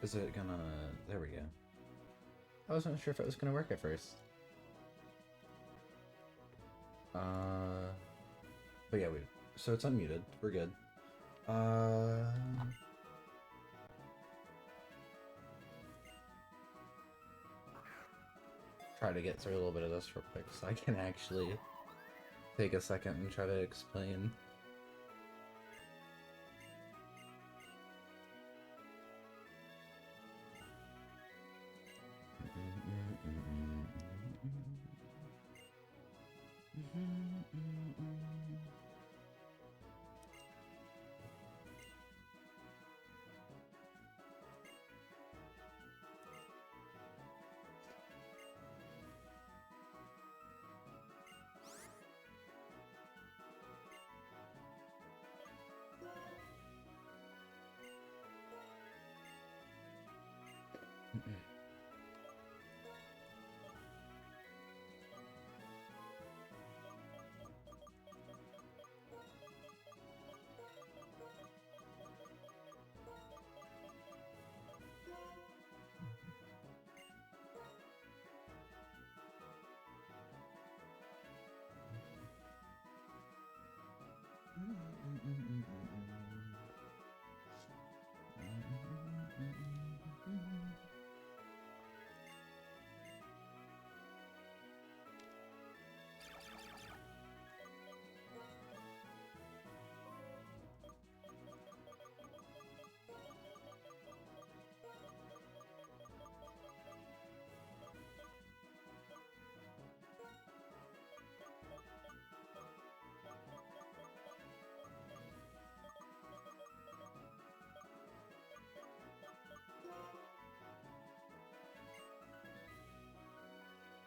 Is it gonna... There we go. I wasn't sure if it was gonna work at first. But yeah, so it's unmuted. We're good. Try to get through a little bit of this real quick so I can actually take a second and try to explain.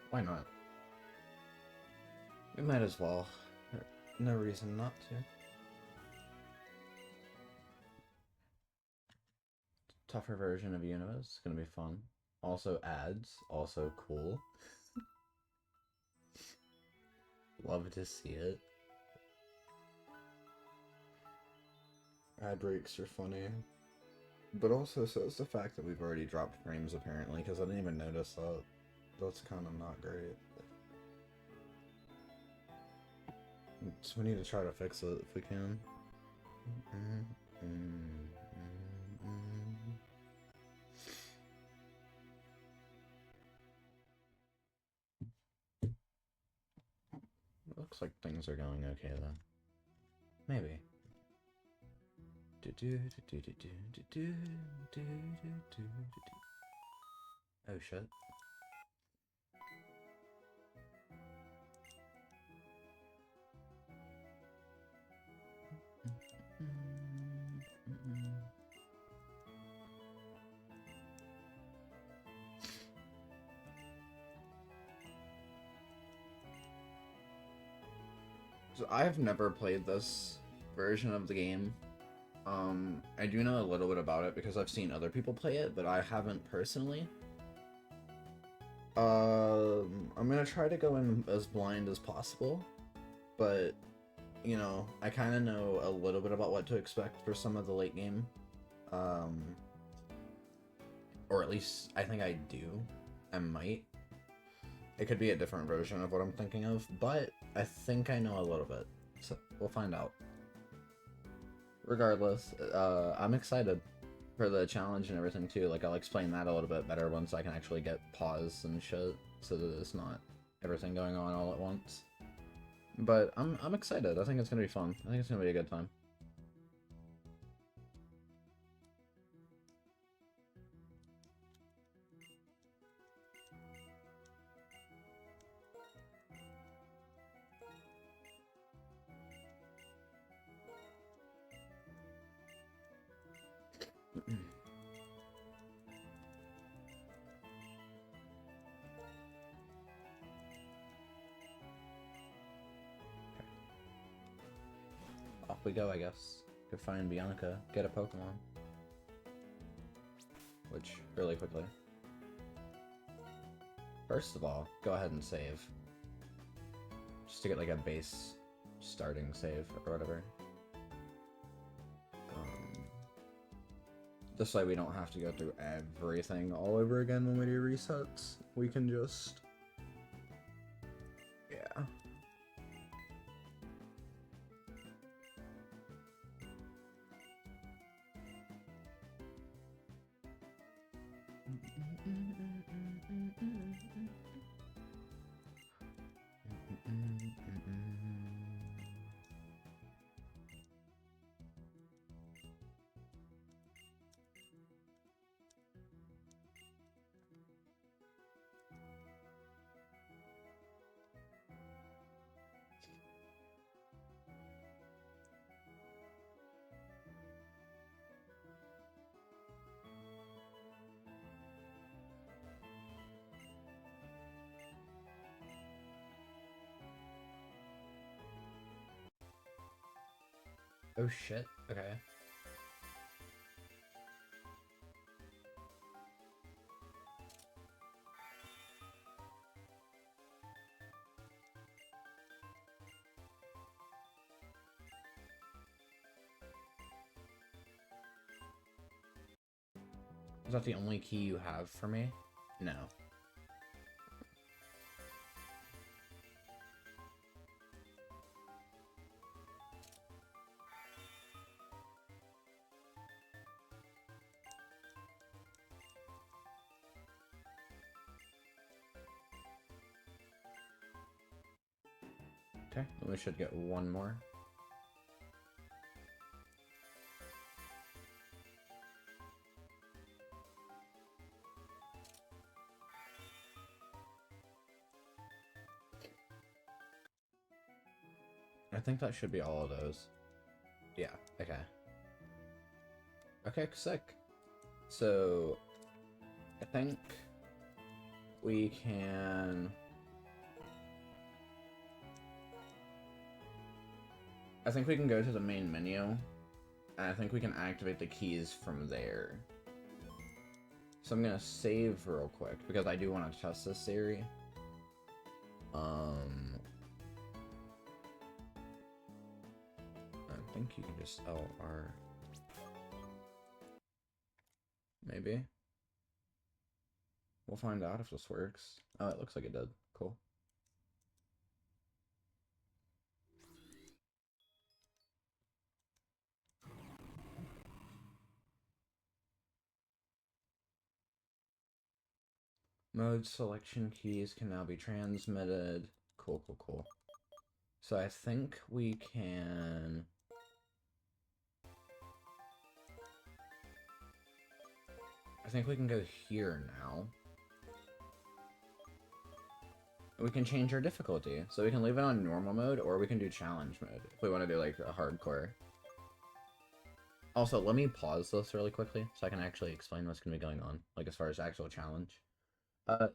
Why not? We might as well. No reason not to. Tougher version of Unova is gonna be fun. Also ads, also cool. Love to see it. Ad breaks are funny. But also, so it's the fact that we've already dropped frames apparently, because I didn't even notice that. That's kind of not great. So we need to try to fix it if we can. Looks like things are going okay though. Maybe. Oh shit. So I've never played this version of the game. I do know a little bit about it because I've seen other people play it, but I haven't personally. I'm gonna try to go in as blind as possible, but, you know, I kind of know a little bit about what to expect for some of the late game. Or at least I think I do. I might. It could be a different version of what I'm thinking of, but I think I know a little bit, so we'll find out. Regardless, I'm excited for the challenge and everything too. Like, I'll explain that a little bit better once I can actually get pause and shit, so that it's not everything going on all at once. But I'm excited. I think it's gonna be fun. I think it's gonna be a good time. Off we go, I guess. Go find Bianca, get a Pokemon. Which, really quickly. First of all, go ahead and save. Just to get like a base starting save or whatever. This way we don't have to go through everything all over again when we do resets. We can just... yeah. Oh shit, okay. Is that the only key you have for me? No. Okay, we should get one more. I think that should be all of those. Yeah, okay. Okay, sick. So, I think we can... I think we can go to the main menu, and I think we can activate the keys from there. So I'm gonna save real quick, because I do want to test this theory. I think you can just LR. Maybe. We'll find out if this works. Oh, it looks like it did. Cool. Mode selection keys can now be transmitted. Cool, cool, cool. So I think we can... I think we can go here now. We can change our difficulty. So we can leave it on normal mode, or we can do challenge mode if we want to do like a hardcore. Also, let me pause this really quickly so I can actually explain what's going to be going on, like as far as actual challenge.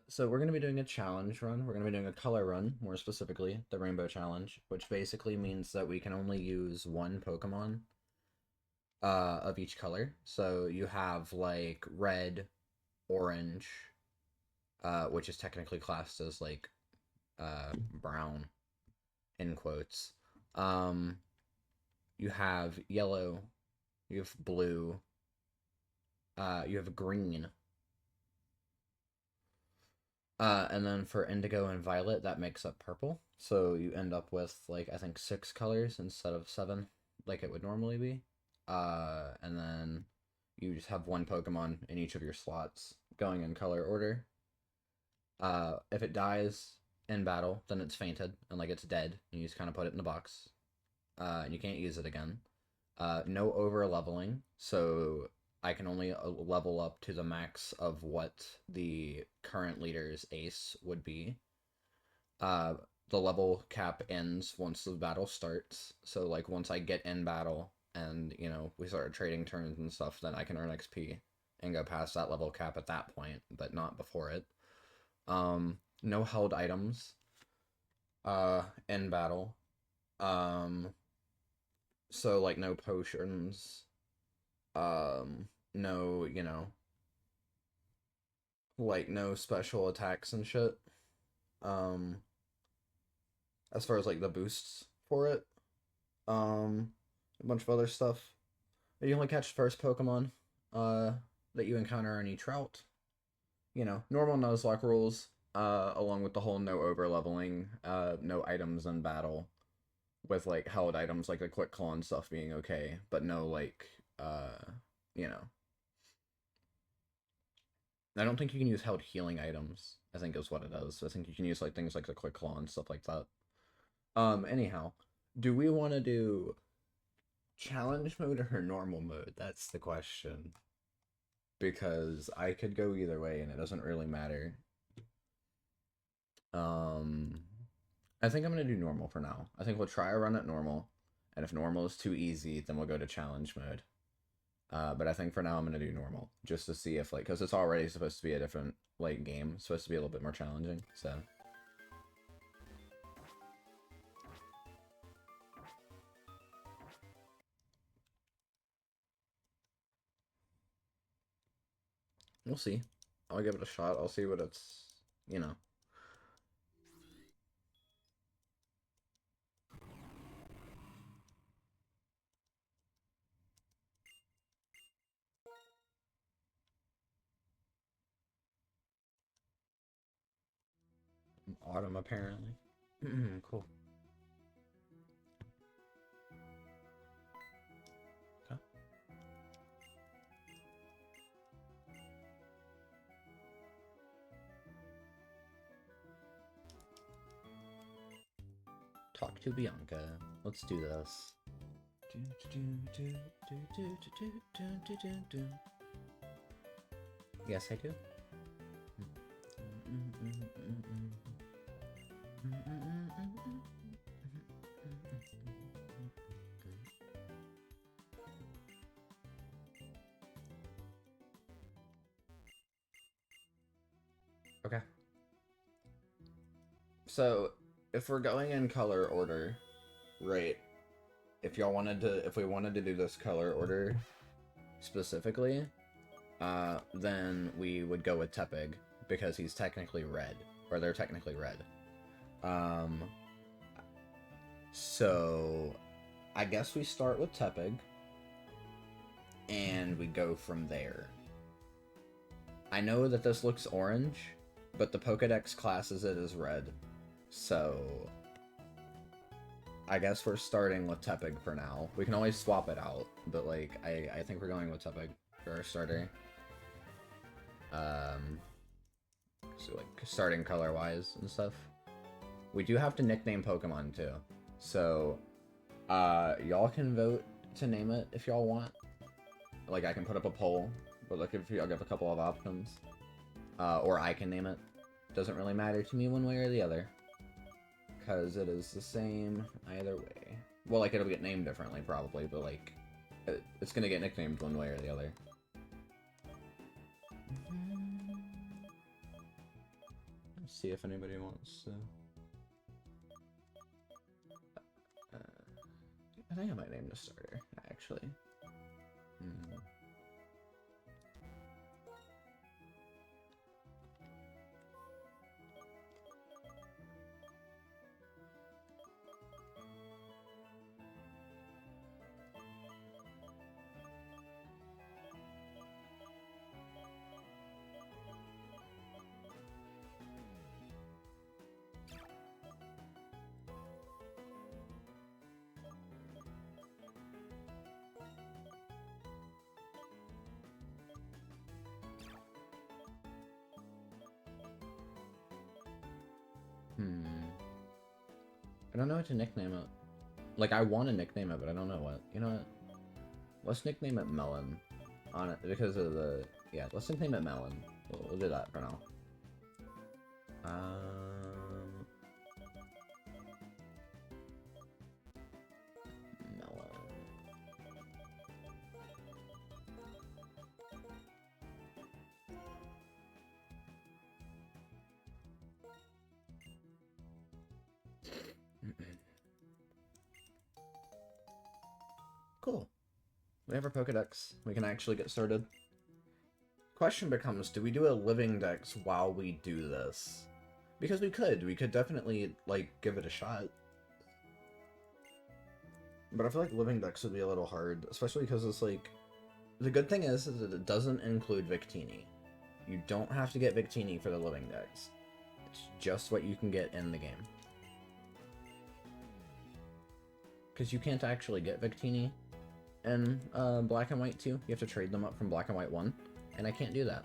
So we're going to be doing a challenge run. We're going to be doing a color run, more specifically, the Rainbow Challenge, which basically means that we can only use one Pokemon of each color. So you have like red, orange, which is technically classed as like brown, in quotes. You have yellow, you have blue, you have green. And then for indigo and violet, that makes up purple. So you end up with, like, I think 6 colors instead of 7, like it would normally be. And then you just have one Pokemon in each of your slots, going in color order. If it dies in battle, then it's fainted, and, like, it's dead, and you just kind of put it in the box. And you can't use it again. No over-leveling, so I can only level up to the max of what the current leader's ace would be. The level cap ends once the battle starts, so like once I get in battle and, you know, we start trading turns and stuff, then I can earn XP and go past that level cap at that point, but not before it. No held items in battle. So like no potions, no, you know, like no special attacks and shit. As far as like the boosts for it, a bunch of other stuff. You only catch first Pokemon, that you encounter any trout. You know, normal Nuzlocke rules, along with the whole no over leveling, no items in battle, with like held items like the quick claw and stuff being okay, but no like, you know, I don't think you can use held healing items, I think is what it is. I think you can use like things like the quick claw and stuff like that. Anyhow, do we want to do challenge mode or normal mode? That's the question. Because I could go either way and it doesn't really matter. I think I'm gonna do normal for now. I think we'll try a run at normal, and if normal is too easy, then we'll go to challenge mode. But I think for now I'm gonna do normal, just to see if like, because it's already supposed to be a different like game, it's supposed to be a little bit more challenging. So we'll see. I'll give it a shot. I'll see what it's, you know. Autumn apparently. Cool. Okay. Talk to Bianca. Let's do this. Yes, I do. Okay. So, if we're going in color order, right? If we wanted to do this color order specifically, then we would go with Tepig because he's technically red, or they're technically red. So I guess we start with Tepig, and we go from there. I know that this looks orange, but the Pokédex classes it as red, so I guess we're starting with Tepig for now. We can always swap it out, but like I think we're going with Tepig for our starter. So like starting color wise and stuff. We do have to nickname Pokemon too, so y'all can vote to name it if y'all want. Like I can put up a poll, but like if y'all give a couple of options, or I can name it. Doesn't really matter to me one way or the other, because it is the same either way. Well, like it'll get named differently probably, but like it's gonna get nicknamed one way or the other. Let's see if anybody wants to. I think I might name the starter actually. I don't know what to nickname it. Like, I want to nickname it, but I don't know what. You know what? Let's nickname it Melon. On it, because of the... Yeah, let's nickname it Melon. We'll do that for now. Melon. Cool. We have our Pokedex. We can actually get started. Question becomes, do we do a living dex while we do this? Because we could. We could definitely, like, give it a shot. But I feel like living dex would be a little hard, especially because it's, like, The good thing is that it doesn't include Victini. You don't have to get Victini for the living degs. It's just what you can get in the game. Because you can't actually get Victini in Black and White 2. You have to trade them up from Black and White 1. And I can't do that.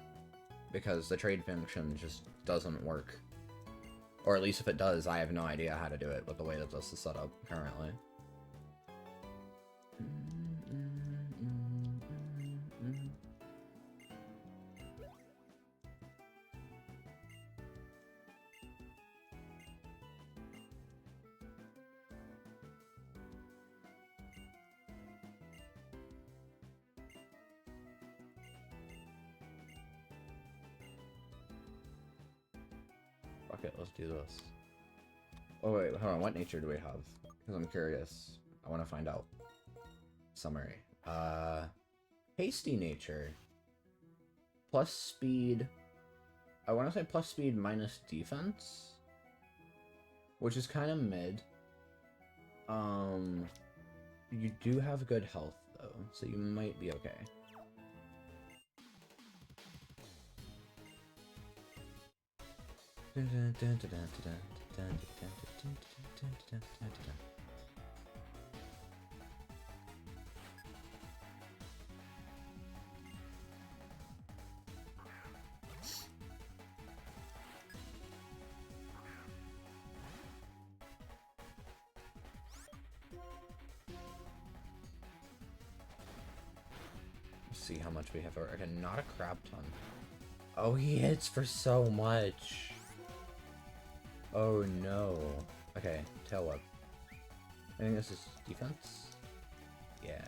Because the trade function just doesn't work. Or at least if it does, I have no idea how to do it with the way that this is set up currently. Fuck it, let's do this. Oh wait, hold on, what nature do we have? Because I'm curious. I want to find out. Summary. Hasty nature. Plus speed. I want to say plus speed minus defense. Which is kind of mid. You do have good health though, so you might be okay. See how much we have. Okay, not a crap ton. Oh, he hits for so much. Oh no. Okay, tail whip. I think this is defense. Yeah.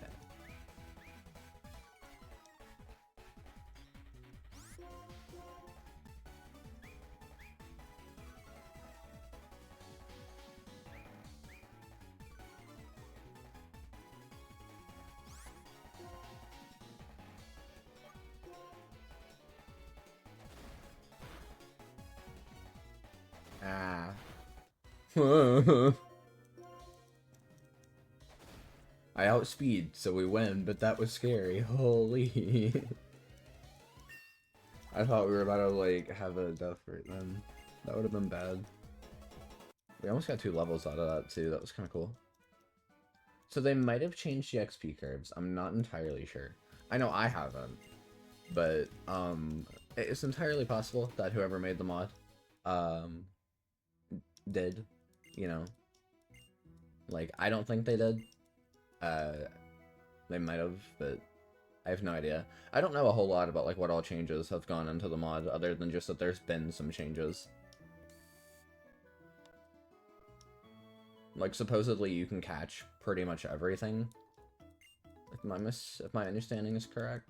Ah. I outspeed, so we win, but that was scary. Holy. I thought we were about to, like, have a death rate then. That would have been bad. We almost got 2 levels out of that, too. That was kind of cool. So they might have changed the XP curves. I'm not entirely sure. I know I haven't. But, it's entirely possible that whoever made the mod, did, you know. Like, I don't think they did. They might have, but I have no idea. I don't know a whole lot about, like, what all changes have gone into the mod, other than just that there's been some changes. Like, supposedly you can catch pretty much everything. If my understanding is correct.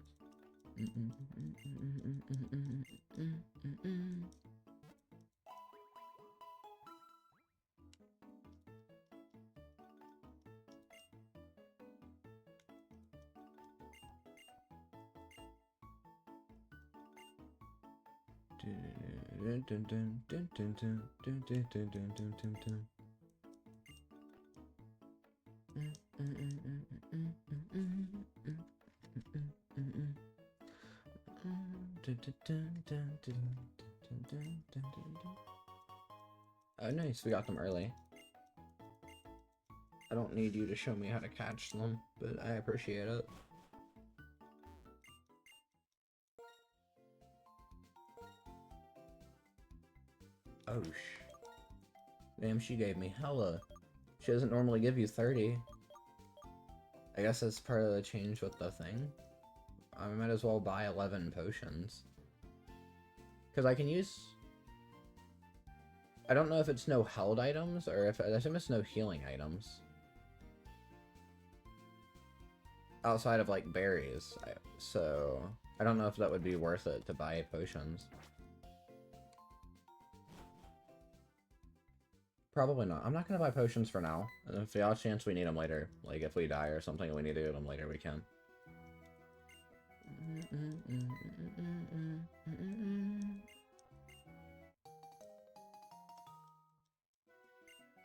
Oh, nice, we got them early. I don't need you to show me how to catch them, but I appreciate it. Oh, damn, she gave me hella. She doesn't normally give you 30. I guess that's part of the change with the thing. I might as well buy 11 potions. Because I can use... I don't know if it's no held items, or if I assume it's no healing items. Outside of, like, berries. So, I don't know if that would be worth it to buy potions. Probably not. I'm not gonna buy potions for now. And if the odd chance we need them later, like if we die or something and we need to get them later, we can.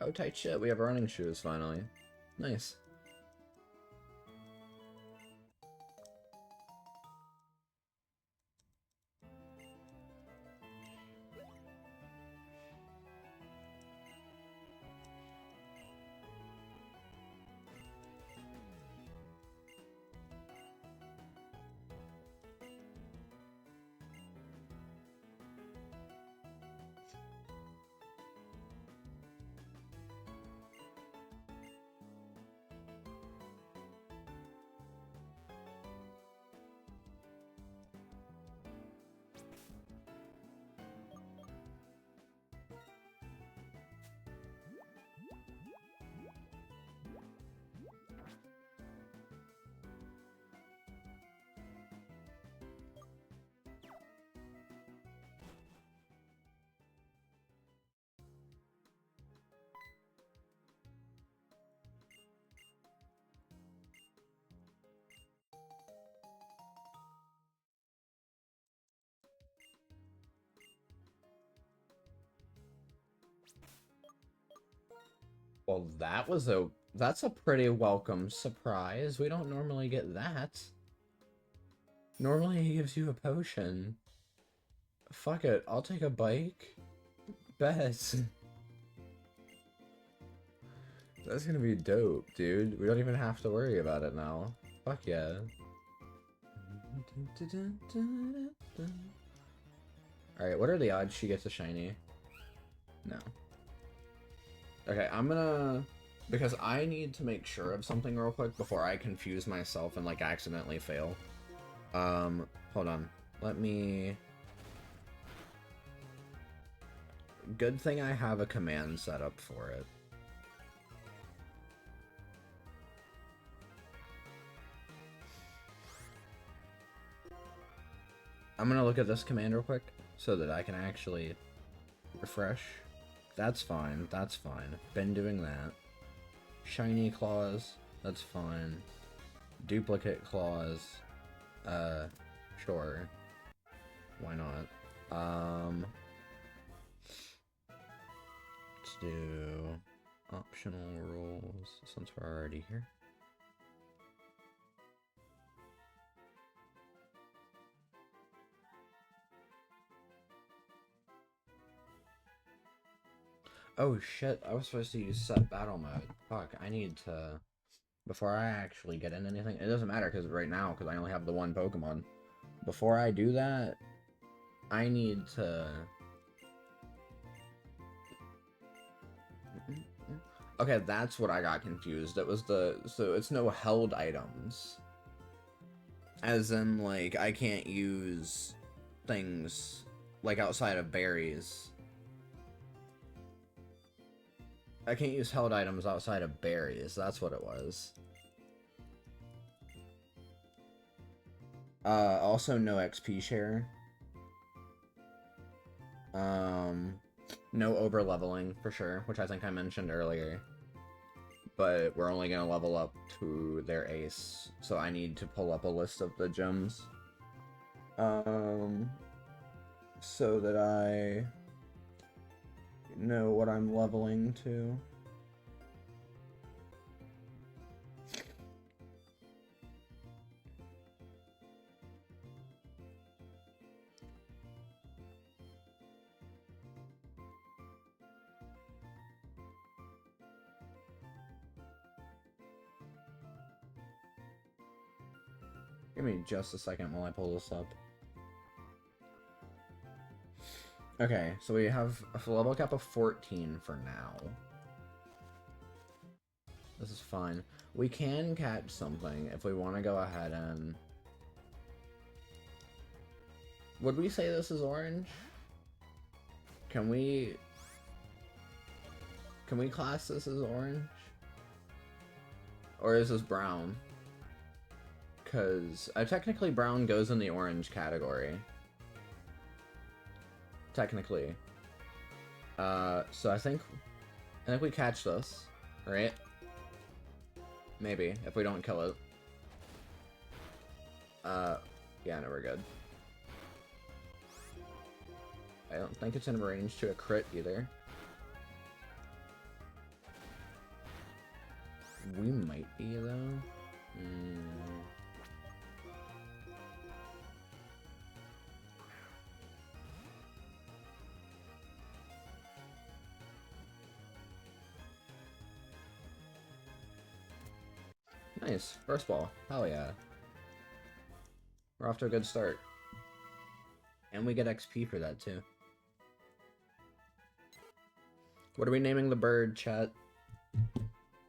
Oh, tight shit. We have running shoes finally. Nice. Well, that's a pretty welcome surprise. We don't normally get that. Normally he gives you a potion. Fuck it, I'll take a bike. Bet. That's gonna be dope, dude. We don't even have to worry about it now. Fuck yeah. Alright, what are the odds she gets a shiny? No. Okay, I'm gonna... Because I need to make sure of something real quick before I confuse myself and, like, accidentally fail. Hold on. Let me... Good thing I have a command set up for it. I'm gonna look at this command real quick so that I can actually refresh. That's fine, that's fine. Been doing that. Shiny claws, that's fine. Duplicate claws, sure. Why not? Let's do optional rules since we're already here. Oh shit, I was supposed to use set battle mode. Fuck, I need to... Before I actually get in anything... It doesn't matter because right now, because I only have the one Pokemon. Before I do that, I need to... Okay, that's what I got confused. It was the... So it's no held items. As in, like, I can't use things, like, outside of berries. I can't use held items outside of berries. That's what it was. Also no XP share. No over leveling for sure, which I think I mentioned earlier. But we're only gonna level up to their ace, so I need to pull up a list of the gems. So that I know what I'm leveling to. Give me just a second while I pull this up. Okay, so we have a level cap of 14 for now. This is fine. We can catch something if we want to go ahead and... Would we say this is orange? Can we class this as orange? Or is this brown? Because technically brown goes in the orange category. Technically. So I think we catch this, right? Maybe, if we don't kill it. Yeah, no, we're good. I don't think it's in range to a crit either. We might be, though. Nice. First ball. Hell yeah. We're off to a good start. And we get XP for that, too. What are we naming the bird, chat?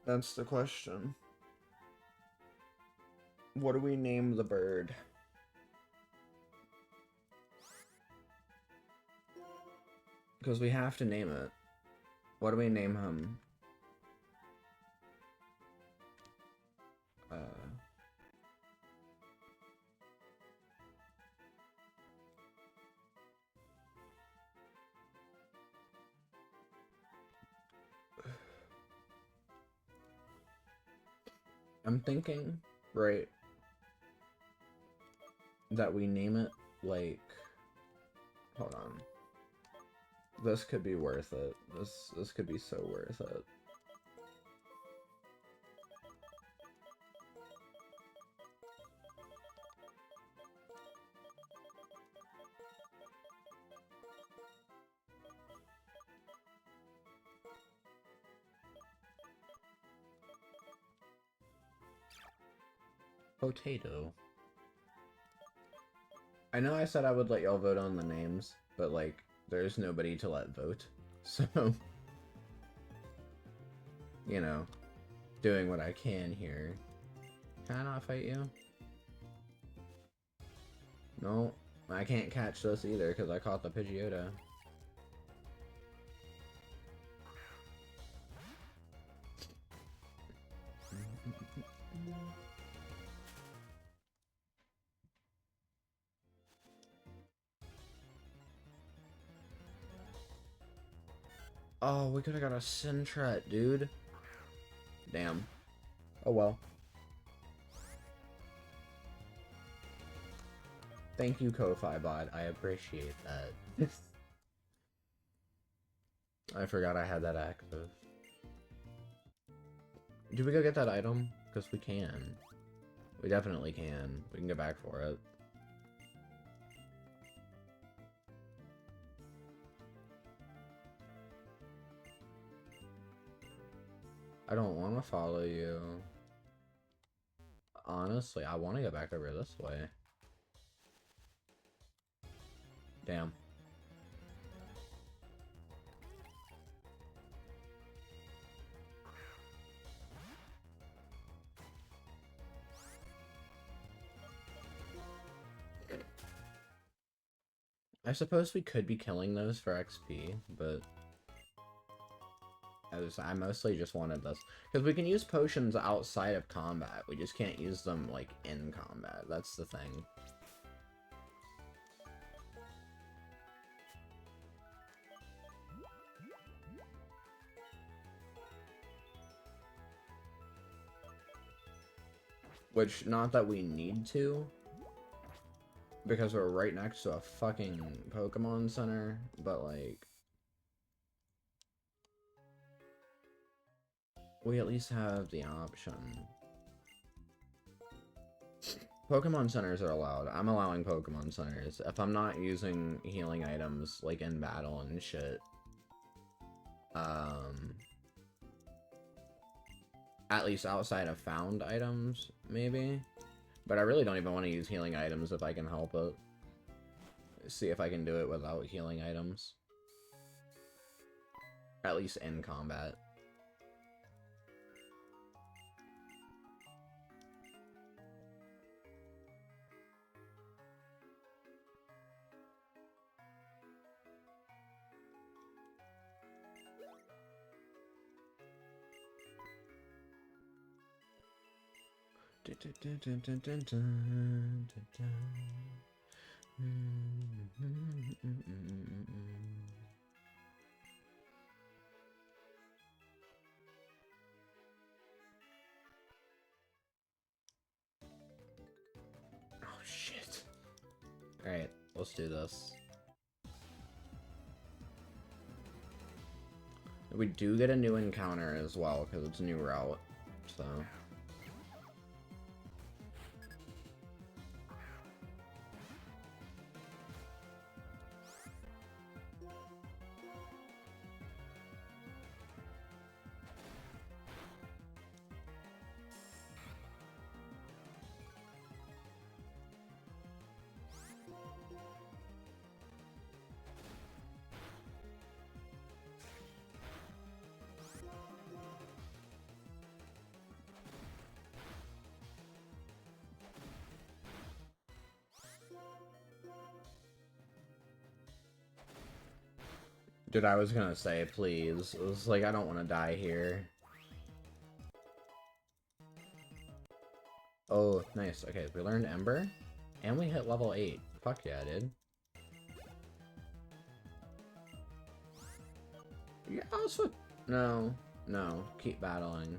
That's the question. What do we name the bird? Because we have to name it. What do we name him? I'm thinking, right, that we name it, like, hold on. This could be worth it. This could be so worth it. Potato. I know I said I would let y'all vote on the names, but like, there's nobody to let vote. So, you know, doing what I can here. Can I not fight you? No, I can't catch this either because I caught the Pidgeotto. Oh, we could have got a Sentret, dude. Damn. Oh well. Thank you, Ko-Fi bot. I appreciate that. I forgot I had that active. Do we go get that item? Because we can. We definitely can. We can go back for it. I don't want to follow you. Honestly, I want to go back over this way. Damn. I suppose we could be killing those for XP, but I mostly just wanted this. Because we can use potions outside of combat. We just can't use them, like, in combat. That's the thing. Which, not that we need to, because we're right next to a fucking Pokemon Center, but, like, we at least have the option. Pokemon Centers are allowed. I'm allowing Pokemon Centers. If I'm not using healing items, like, in battle and shit, at least outside of found items, maybe. But I really don't even want to use healing items if I can help it. See if I can do it without healing items. At least in combat. Oh shit. Alright, let's do this. We do get a new encounter as well, because it's a new route, so... Dude, I was gonna say, please. It was like, I don't want to die here. Oh, nice. Okay, we learned Ember. And we hit level 8. Fuck yeah, dude. Yeah, also... No. No. Keep battling.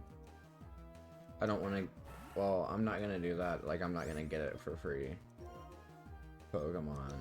I don't want to... Well, I'm not gonna do that. Like, I'm not gonna get it for free. Pokemon.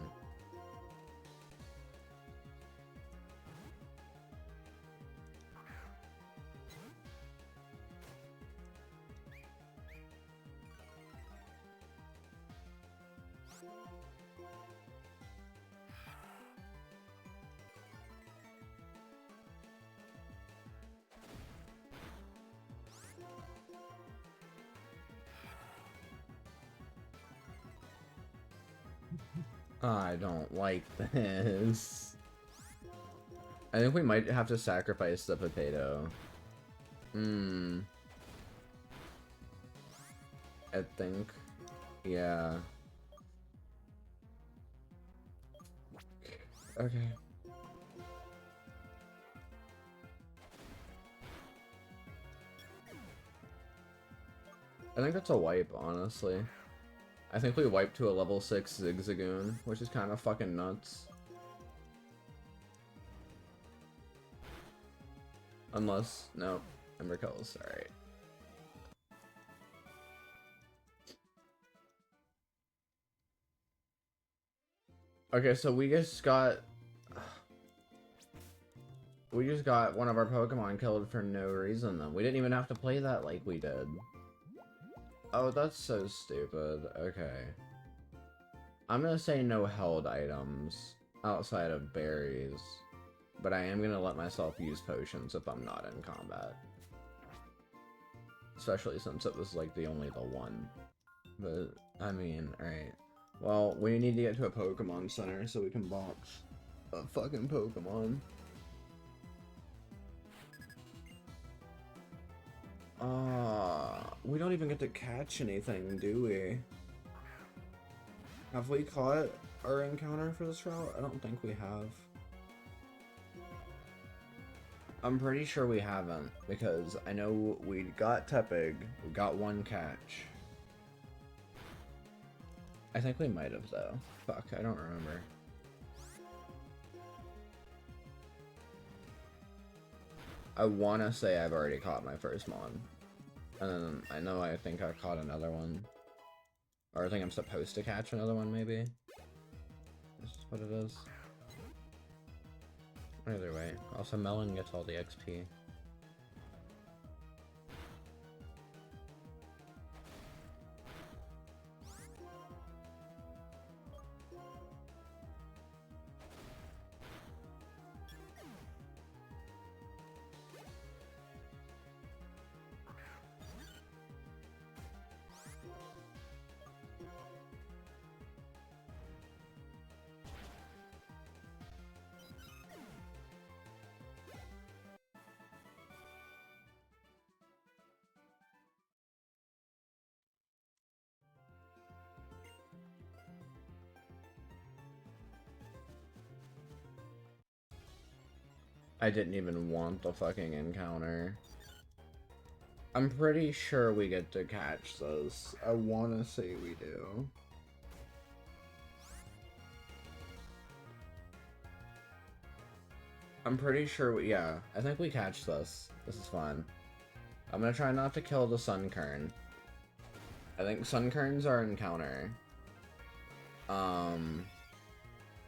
I don't like this. I think we might have to sacrifice the potato. I think. Yeah. Okay. I think that's a wipe, honestly. I think we wiped to a level 6 Zigzagoon, which is kind of fucking nuts. Unless, no, Ember Kills, alright. Okay, so we just got one of our Pokemon killed for no reason, then. We didn't even have to play that like we did. Oh, that's so stupid. Okay. I'm gonna say no held items outside of berries, but I am gonna let myself use potions if I'm not in combat. Especially since it was like only the one. But, I mean, alright. Well, we need to get to a Pokemon Center so we can box a fucking Pokemon. We don't even get to catch anything, do we? Have we caught our encounter for this route? I don't think we have. I'm pretty sure we haven't, because I know we got Tepig, we got one catch. I think we might have, though. Fuck, I don't remember. I wanna say I've already caught my first Mon. And then I think I caught another one. Or I think I'm supposed to catch another one, maybe? This is what it is. Either way. Also, Melon gets all the XP. I didn't even want the fucking encounter. I'm pretty sure we get to catch those. I wanna say we do. I'm pretty sure yeah, I think we catch this. This is fun. I'm gonna try not to kill the Sunkern. I think Sunkerns are encounter.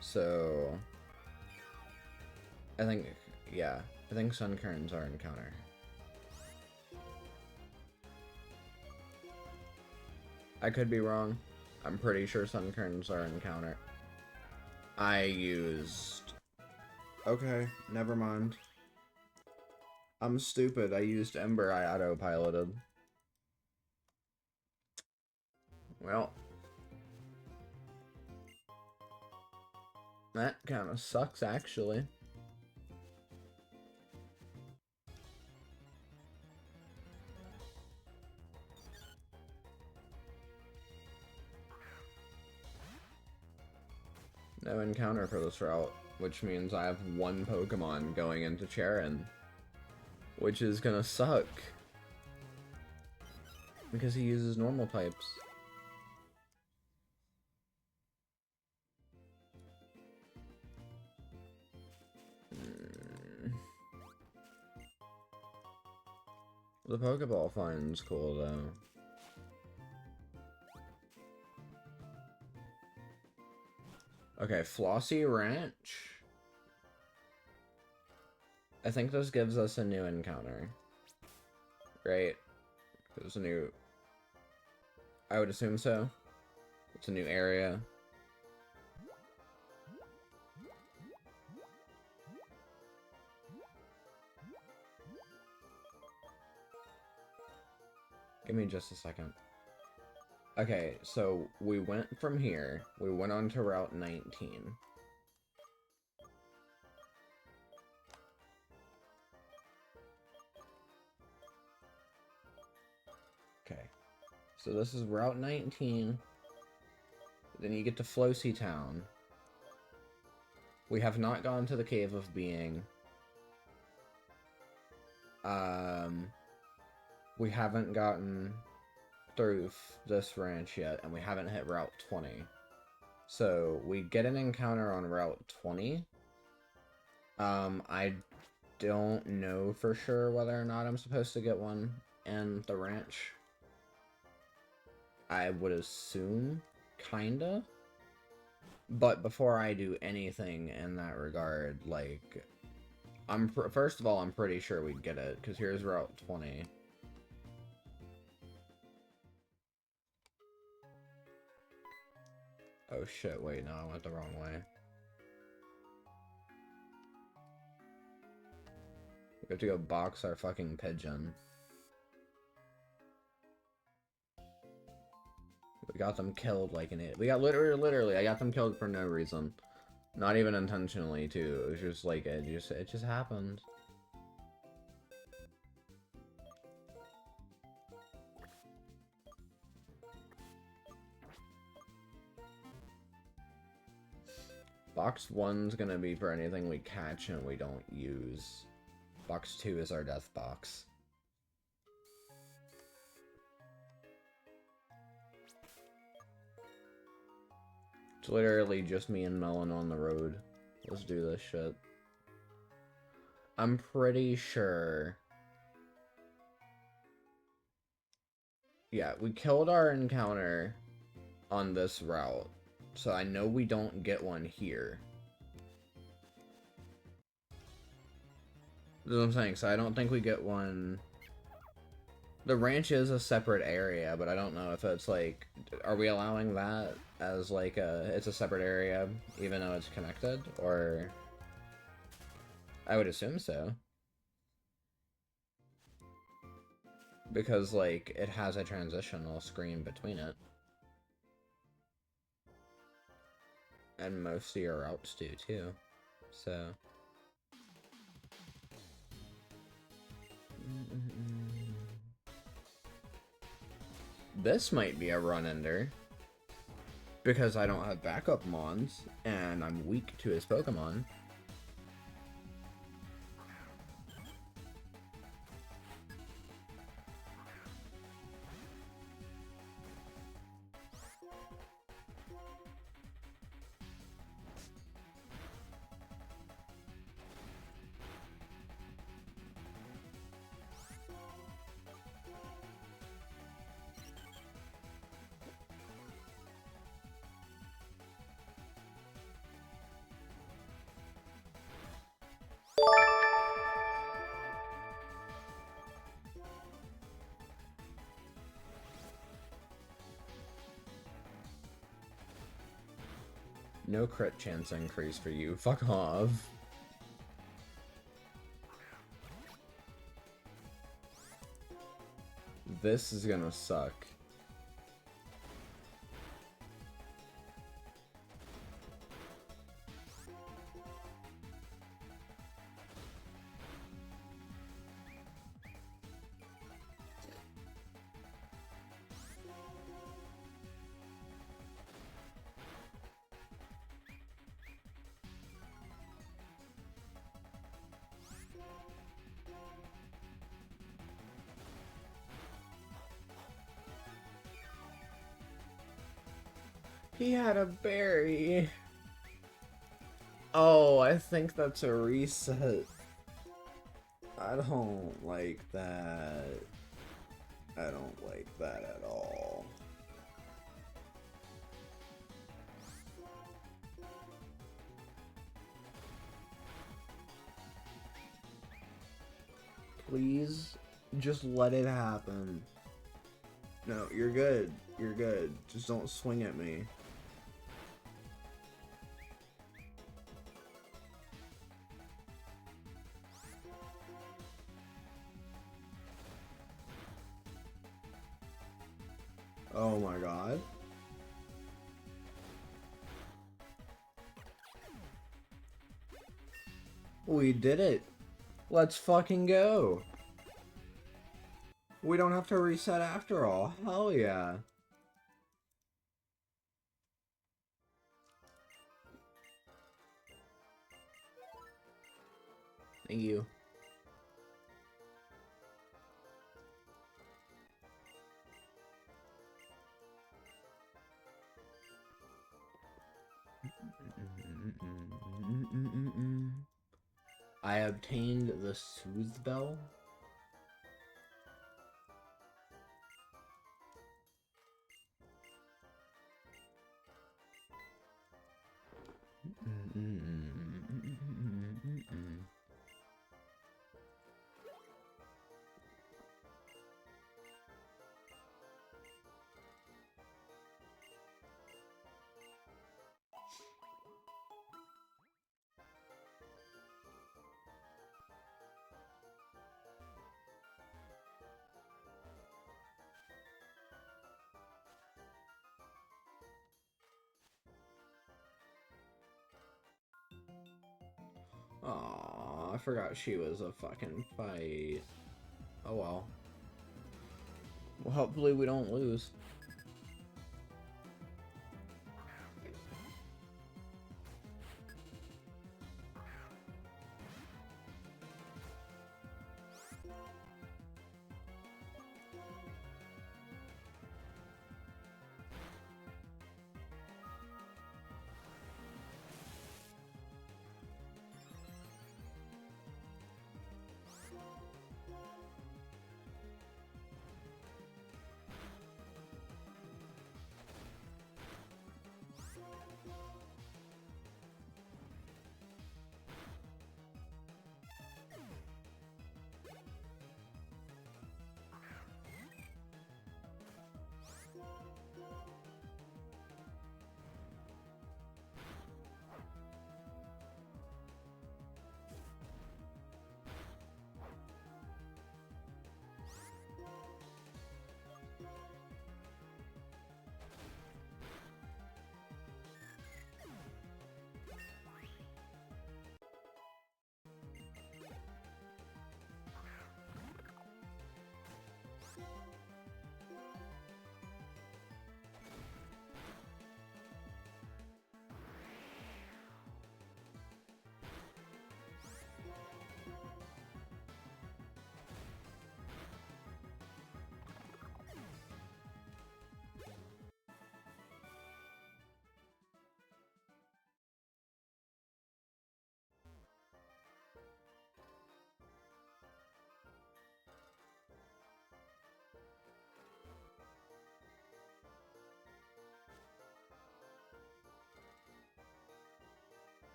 So I think, yeah, I think Sunkerns are encounter. I could be wrong. I'm pretty sure Sunkerns are encounter. I used... Okay, never mind. I'm stupid. I used Ember. I autopiloted. Well. That kind of sucks, actually. No encounter for this route, which means I have one Pokemon going into Charon, which is gonna suck. Because he uses normal types. The Pokeball finds cool, though. Okay, Flossy Ranch. I think this gives us a new encounter. Right? There's a new... I would assume so. It's a new area. Give me just a second. Okay, so we went from here. We went on to Route 19. Okay. So this is Route 19. Then you get to Flossy Town. We have not gone to the Cave of Being. We haven't gotten through this ranch yet, and we haven't hit Route 20. So we get an encounter on Route 20. I don't know for sure whether or not I'm supposed to get one in the ranch. I would assume kinda. But before I do anything in that regard, like, first of all, I'm pretty sure we'd get it, because here's Route 20. Oh shit, wait, no, I went the wrong way. We have to go box our fucking pigeon. We got them killed like an idiot. We got literally, I got them killed for no reason. Not even intentionally, too. It was just like, it just happened. Box 1's gonna be for anything we catch and we don't use. Box 2 is our death box. It's literally just me and Melon on the road. Let's do this shit. I'm pretty sure... Yeah, we killed our encounter on this route. So I know we don't get one here. That's what I'm saying, so I don't think we get one... The ranch is a separate area, but I don't know if it's like... Are we allowing that as like it's a separate area, even though it's connected? Or... I would assume so. Because, like, it has a transitional screen between it. And most of your routes do, too. So... This might be a run-ender. Because I don't have backup mons, and I'm weak to his Pokemon. No crit chance increase for you. Fuck off. This is gonna suck. He had a berry. Oh, I think that's a reset. I don't like that. I don't like that at all. Please, just let it happen. No, you're good. You're good. Just don't swing at me. Oh my god. We did it. Let's fucking go. We don't have to reset after all. Hell yeah. Thank you. I obtained the Soothe Bell. Aw, I forgot she was a fucking fight. Oh well. Well, hopefully we don't lose.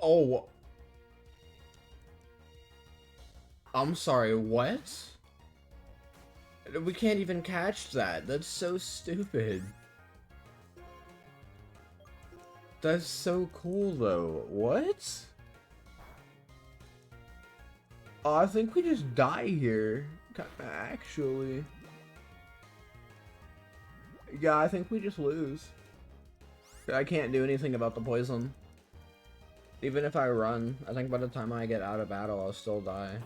Oh, I'm sorry, what? We can't even catch that. That's so stupid. That's so cool, though. What? Oh, I think we just die here. Actually. Yeah, I think we just lose. I can't do anything about the poison. Even if I run, I think by the time I get out of battle, I'll still die.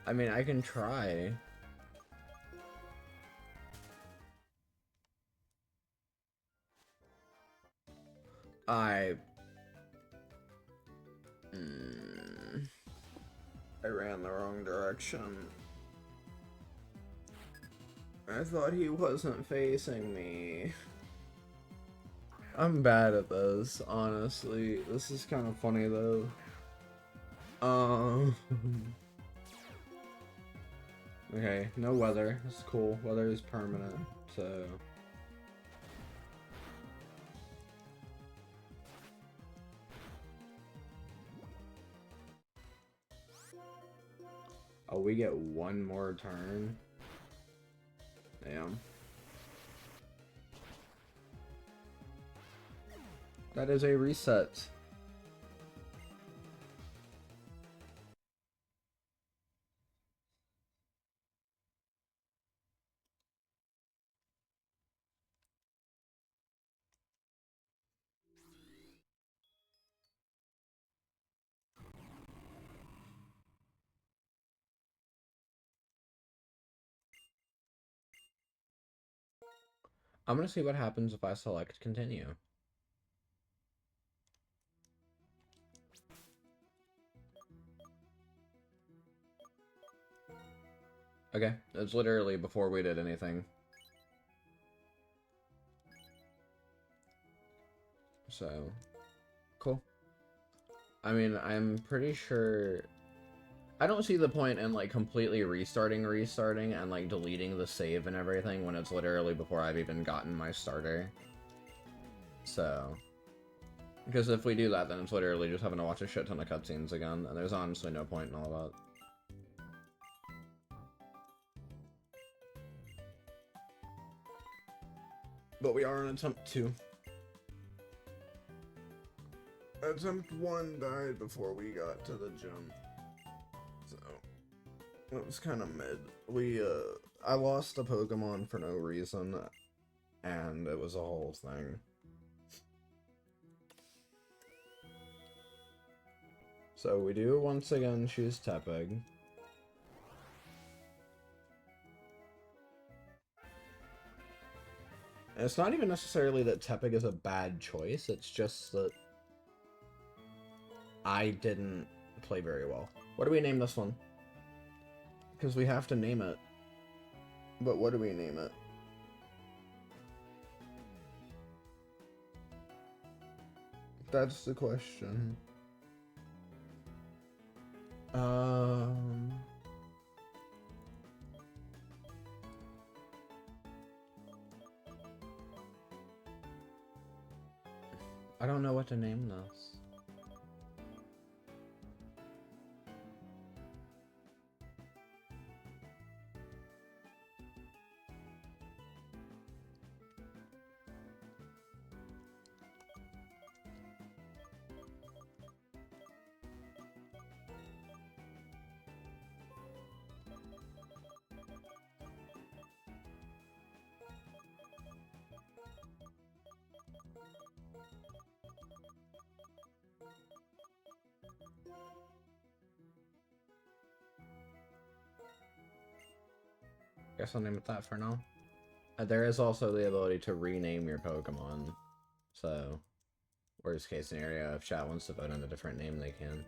I mean, I can try. I ran the wrong direction. I thought he wasn't facing me. I'm bad at this, honestly. This is kind of funny though. Okay, no weather. That's cool. Weather is permanent, so. Oh, we get one more turn. Damn. That is a reset. I'm gonna see what happens if I select continue. Okay, it's literally before we did anything. So, cool. I mean, I'm pretty sure... I don't see the point in, like, completely restarting and, like, deleting the save and everything when it's literally before I've even gotten my starter. So... Because if we do that, then it's literally just having to watch a shit ton of cutscenes again, and there's honestly no point in all that. But we are on attempt 2. Attempt 1 died before we got to the gym. So, it was kind of mid. I lost a Pokemon for no reason, and it was a whole thing. So we do once again choose Tepig. And it's not even necessarily that Tepig is a bad choice, it's just that I didn't play very well. What do we name this one? Because we have to name it. But what do we name it? That's the question. I don't know what to name this. Guess I'll name it that for now. There is also the ability to rename your Pokemon. So, worst case scenario, if chat wants to vote on a different name, they can.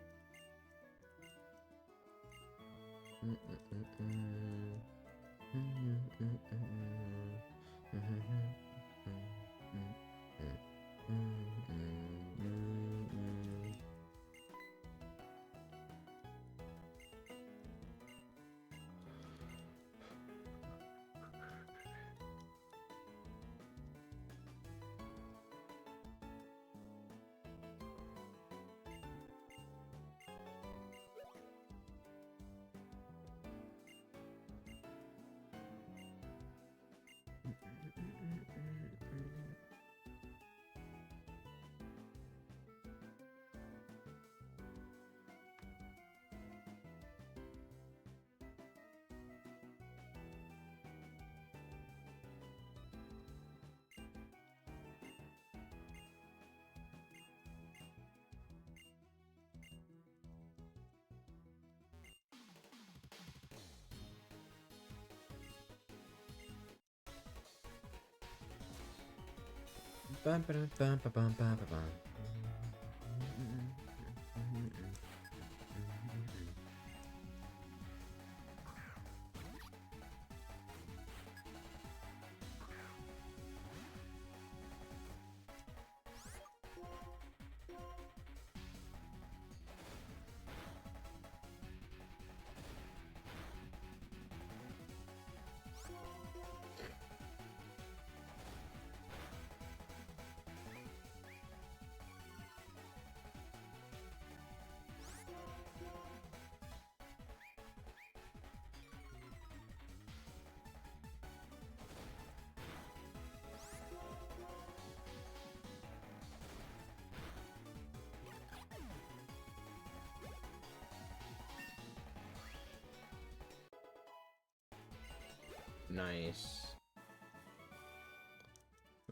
Nice.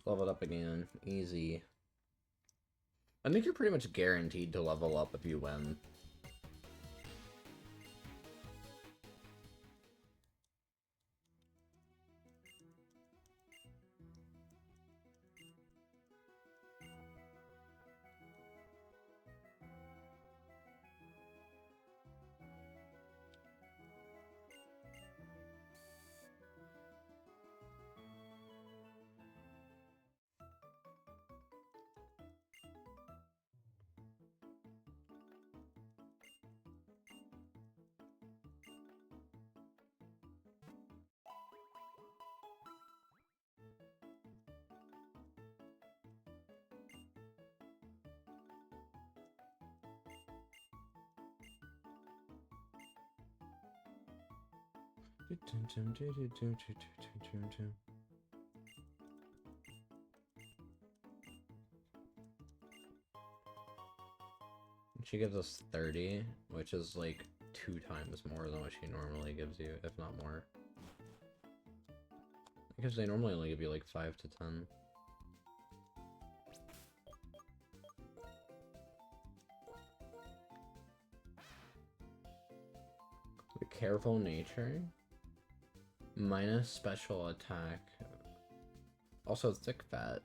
Leveled up again. Easy. I think you're pretty much guaranteed to level up if you win. She gives us 30, which is like 2 times more than what she normally gives you, if not more. Because they normally only give you like 5 to 10. The careful nature. Minus special attack. Also thick fat.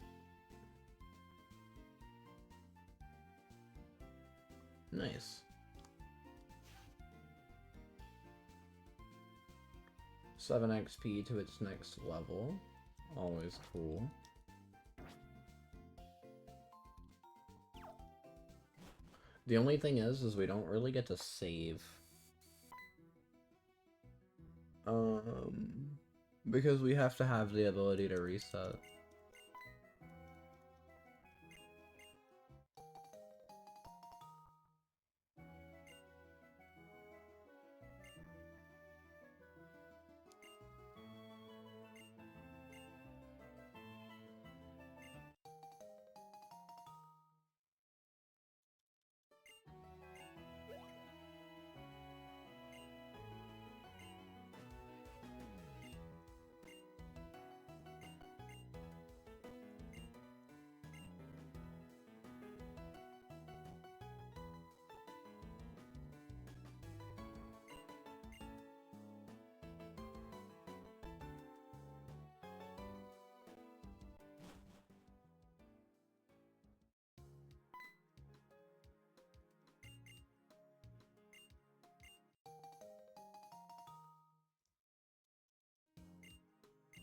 Nice. 7 XP to its next level. Always cool. The only thing is we don't really get to save. Because we have to have the ability to reset.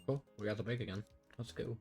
Cool, we got the bake again. Let's go.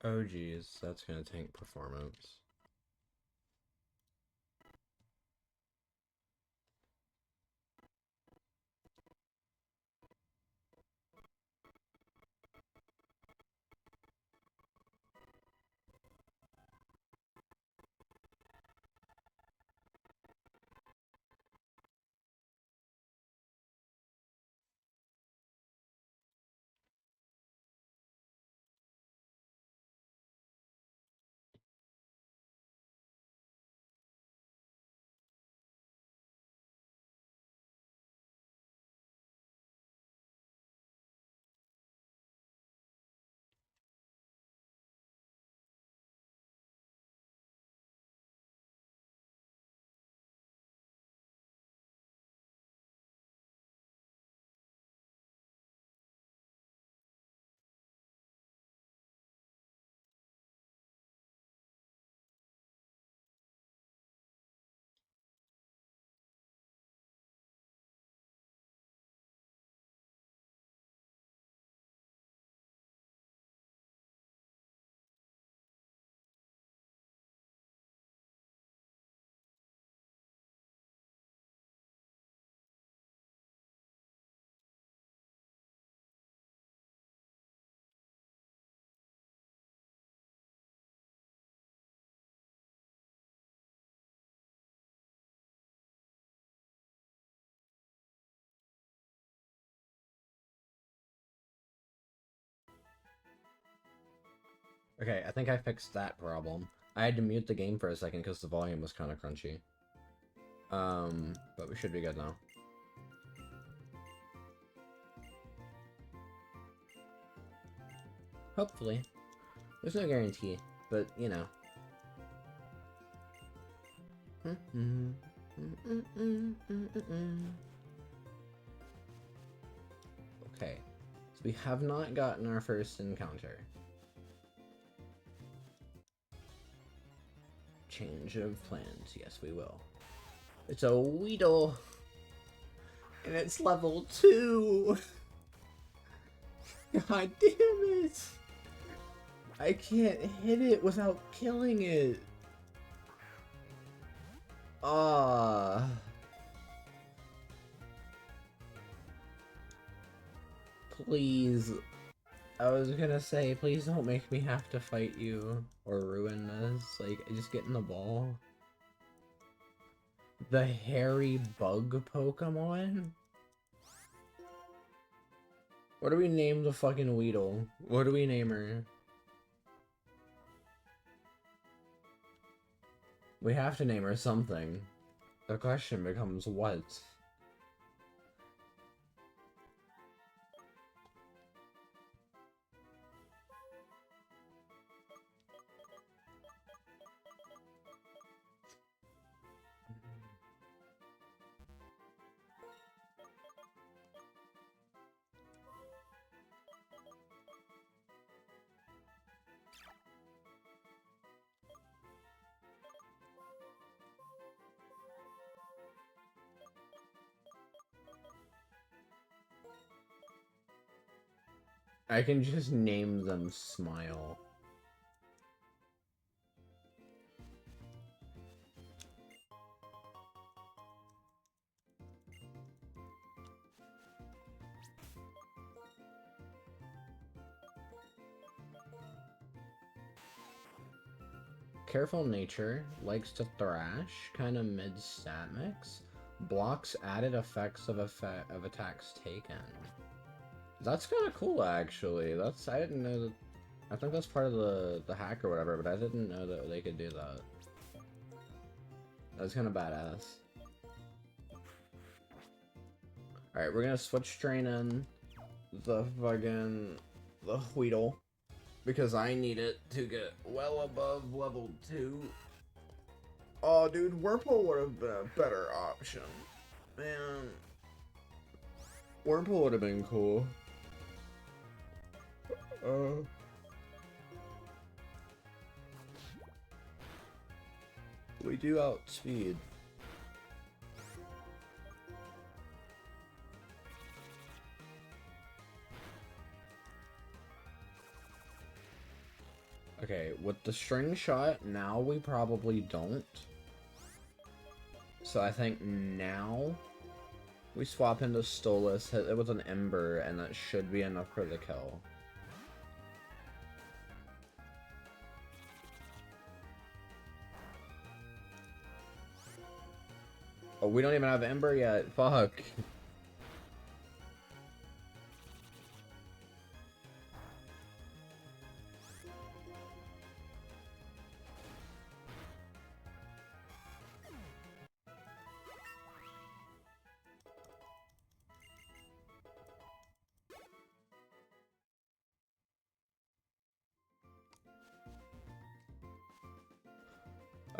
Oh geez, that's gonna tank performance. Okay, I think I fixed that problem. I had to mute the game for a second because the volume was kind of crunchy. But we should be good now. Hopefully. There's no guarantee, but you know. Okay, so we have not gotten our first encounter. Change of plans. Yes, we will. It's a Weedle. And it's level 2. God damn it. I can't hit it without killing it. Ah. Please. I was gonna say, please don't make me have to fight you or ruin this. Like, just get in the ball. The hairy bug Pokemon? What do we name the fucking Weedle? What do we name her? We have to name her something. The question becomes what? I can just name them Smile. Careful nature, likes to thrash, kind of mid-stat mix, blocks added effects of attacks taken. That's kind of cool, actually. I didn't know that. I think that's part of the hack or whatever, but I didn't know that they could do that. That's kind of badass. Alright, we're gonna switch train in the Weedle. Because I need it to get well above level 2. Oh, dude, Whirlpool would have been a better option. Man. Whirlpool would have been cool. We do outspeed. Okay, with the string shot, now we probably don't. So I think now we swap into Stolas, hit it with an Ember, and that should be enough for the kill. Oh, we don't even have Ember yet. Fuck.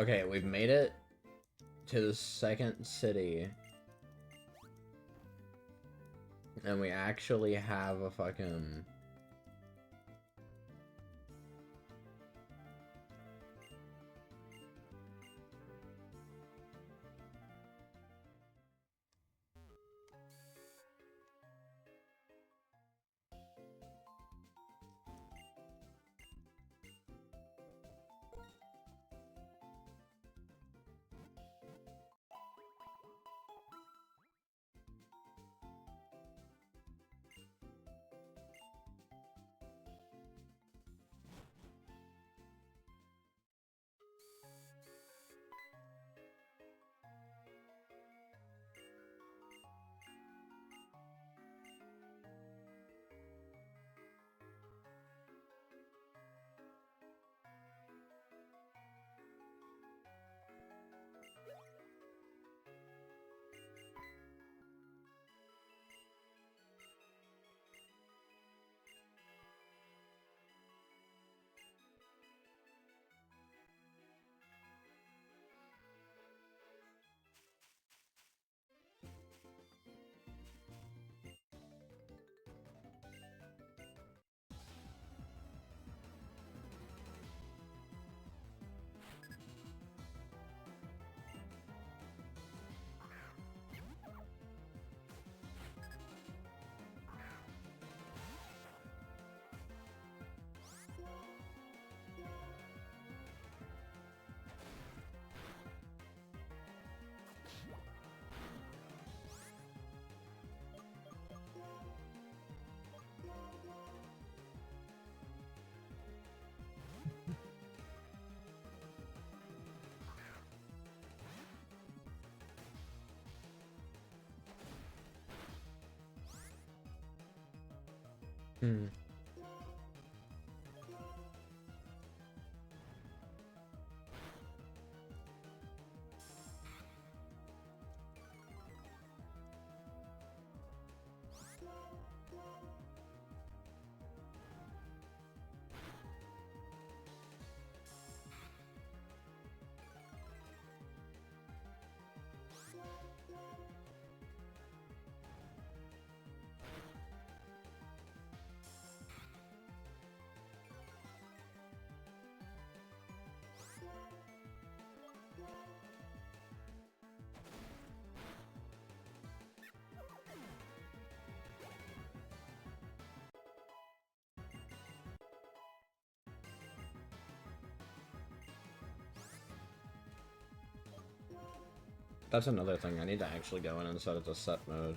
Okay, we've made it to the second city. And we actually have a fucking... Hmm. That's another thing. I need to actually go in and set it to set mode.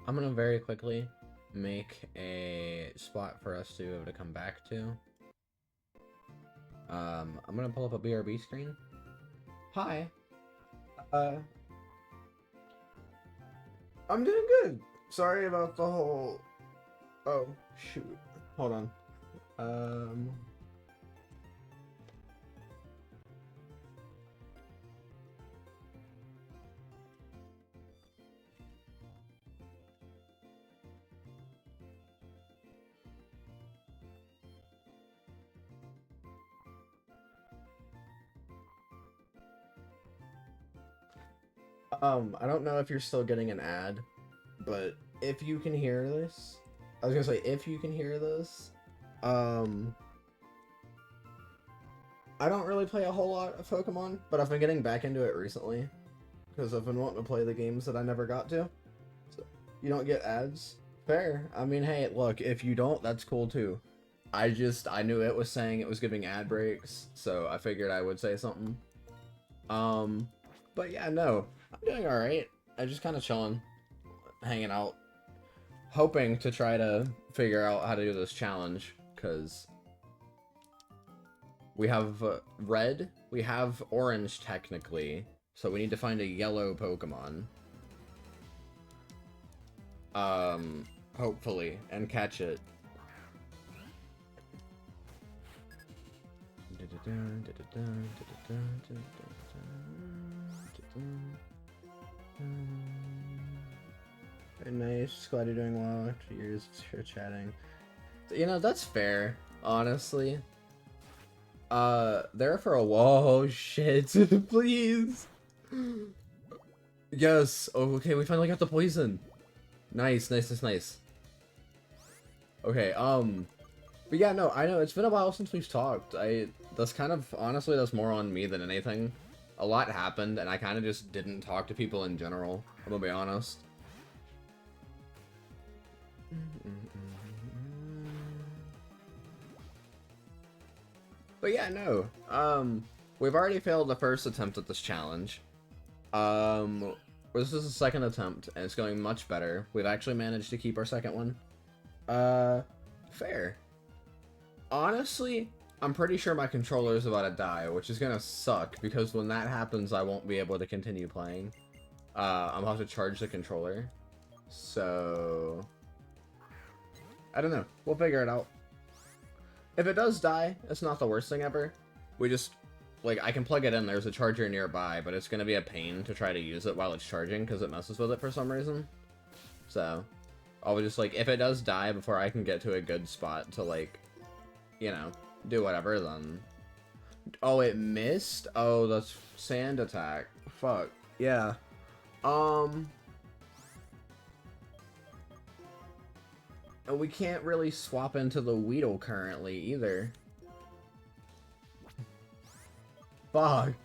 I'm gonna very quickly make a spot for us to be able to come back to. I'm gonna pull up a BRB screen. Hi. I'm doing good. Sorry about the whole... Oh, shoot. Hold on. I don't know if you're still getting an ad, but if you can hear this, I was gonna say, if you can hear this, I don't really play a whole lot of Pokemon, but I've been getting back into it recently, because I've been wanting to play the games that I never got to. So, you don't get ads? Fair. I mean, hey, look, if you don't, that's cool too. I knew it was saying it was giving ad breaks, so I figured I would say something. But yeah, no, I'm doing alright. I'm just kind of chilling, hanging out, hoping to try to figure out how to do this challenge, because we have red, we have orange technically, so we need to find a yellow Pokemon. Hopefully, and catch it. Very nice. Glad you're doing well after years of chatting. You know, that's fair, honestly. There for a whoa, shit, please. Yes. Oh, okay, we finally got the poison. Nice, nice, nice, nice. Okay, but yeah, no, I know it's been a while since we've talked. That's kind of, honestly, that's more on me than anything. A lot happened, and I kind of just didn't talk to people in general, I'm gonna be honest. But yeah, no, we've already failed the first attempt at this challenge. This is the second attempt, and it's going much better. We've actually managed to keep our second one. Fair. Honestly, I'm pretty sure my controller is about to die, which is gonna suck, because when that happens, I won't be able to continue playing. I'm gonna have to charge the controller. So... I don't know. We'll figure it out. If it does die, it's not the worst thing ever. We just... Like, I can plug it in, there's a charger nearby, but it's gonna be a pain to try to use it while it's charging, because it messes with it for some reason. So... I'll just, like, if it does die before I can get to a good spot to, like, you know, do whatever, then Oh, it missed? Oh, that's sand attack. Fuck. Yeah. And we can't really swap into the Weedle currently either. Fuck.